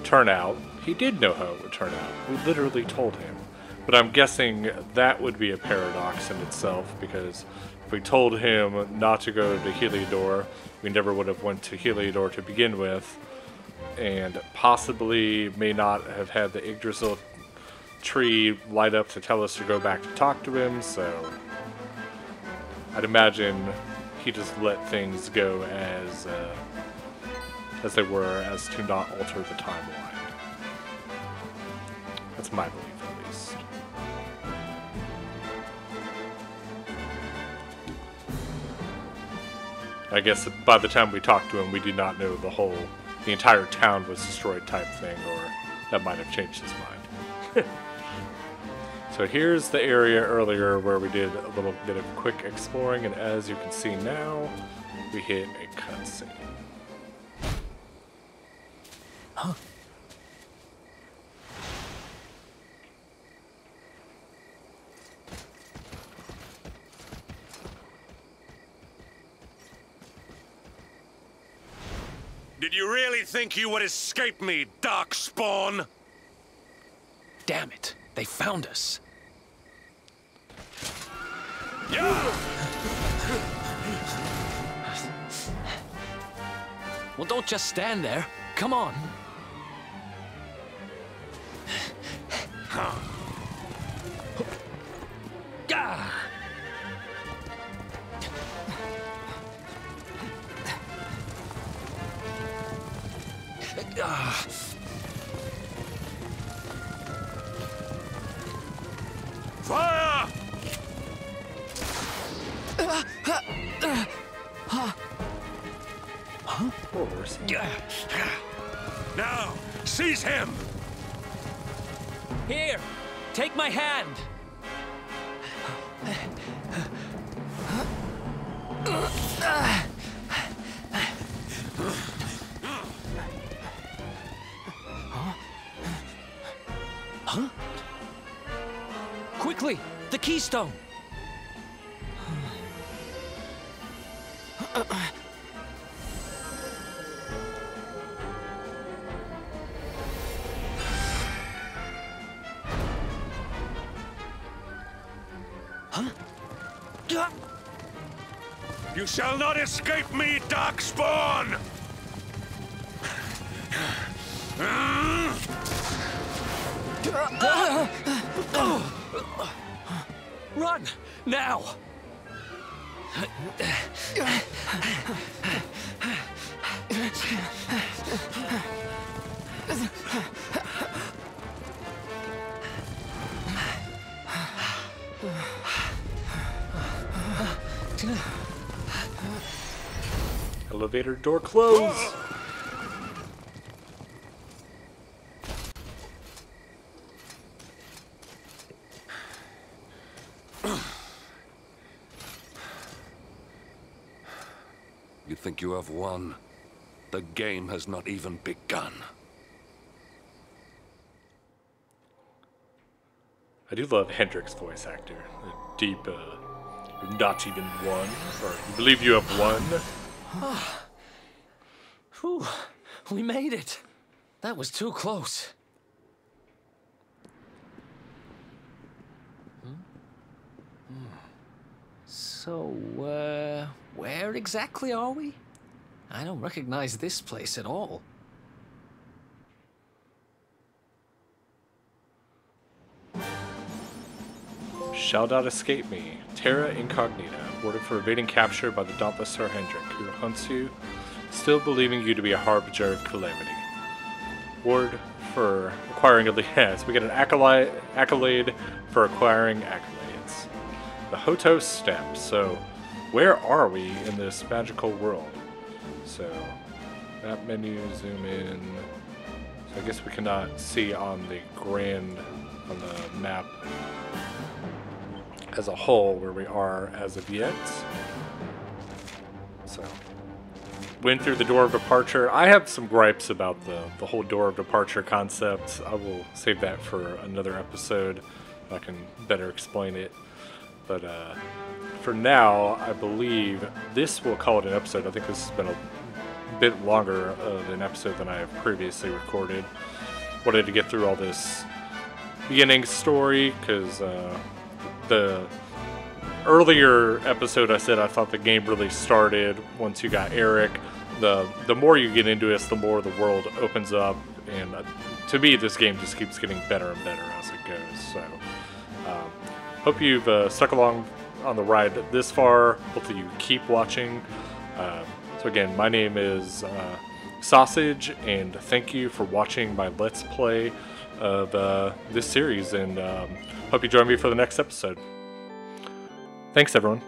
[SPEAKER 1] turn out. He did know how it would turn out. We literally told him. But I'm guessing that would be a paradox in itself, because if we told him not to go to Heliodor, we never would have went to Heliodor to begin with, and possibly may not have had the Yggdrasil tree light up to tell us to go back to talk to him, so I'd imagine he just let things go as they were, as to not alter the timeline. That's my belief, at least. I guess by the time we talked to him, we did not know the entire town was destroyed type thing, or that might have changed his mind. So here's the area earlier where we did a little bit of quick exploring, and as you can see now, we hit a cutscene.
[SPEAKER 2] Huh?
[SPEAKER 9] Did you really think you would escape me, Darkspawn?
[SPEAKER 2] Damn it, they found us.
[SPEAKER 9] Yeah!
[SPEAKER 2] Well, don't just stand there. Come on. Gah!
[SPEAKER 9] Fire! Now, seize him!
[SPEAKER 2] Here, take my hand. Huh? Quickly, the keystone.
[SPEAKER 9] You shall not escape me, Darkspawn!
[SPEAKER 2] Run, now!
[SPEAKER 1] Elevator door closed.
[SPEAKER 9] You think you have won? The game has not even begun.
[SPEAKER 1] I do love Hendrick's voice actor. The deep, you're not even one, or you believe you have one.
[SPEAKER 2] Whew, we made it. That was too close. So, where exactly are we? I don't recognize this place at all.
[SPEAKER 1] Shall not escape me. Terra Incognita, ordered for evading capture by the dauntless Sir Hendrick, who hunts you, still believing you to be a harbinger of calamity. Ward for acquiring yes, we get an accolade for acquiring accolades. The Hoto Step. So, where are we in this magical world? So, map menu, zoom in. So I guess we cannot see on the map as a whole where we are as of yet. So, went through the door of departure. I have some gripes about the whole door of departure concept. I will save that for another episode. I can better explain it. But for now, I believe this will call it an episode. I think this has been a bit longer of an episode than I have previously recorded. Wanted to get through all this beginning story because the earlier episode I said I thought the game really started once you got Eric. The more you get into this, the more the world opens up, and to me this game just keeps getting better and better as it goes. So hope you've stuck along on the ride this far. Hopefully you keep watching. So again, my name is Sausage, and thank you for watching my Let's Play of this series, and hope you join me for the next episode. Thanks, everyone.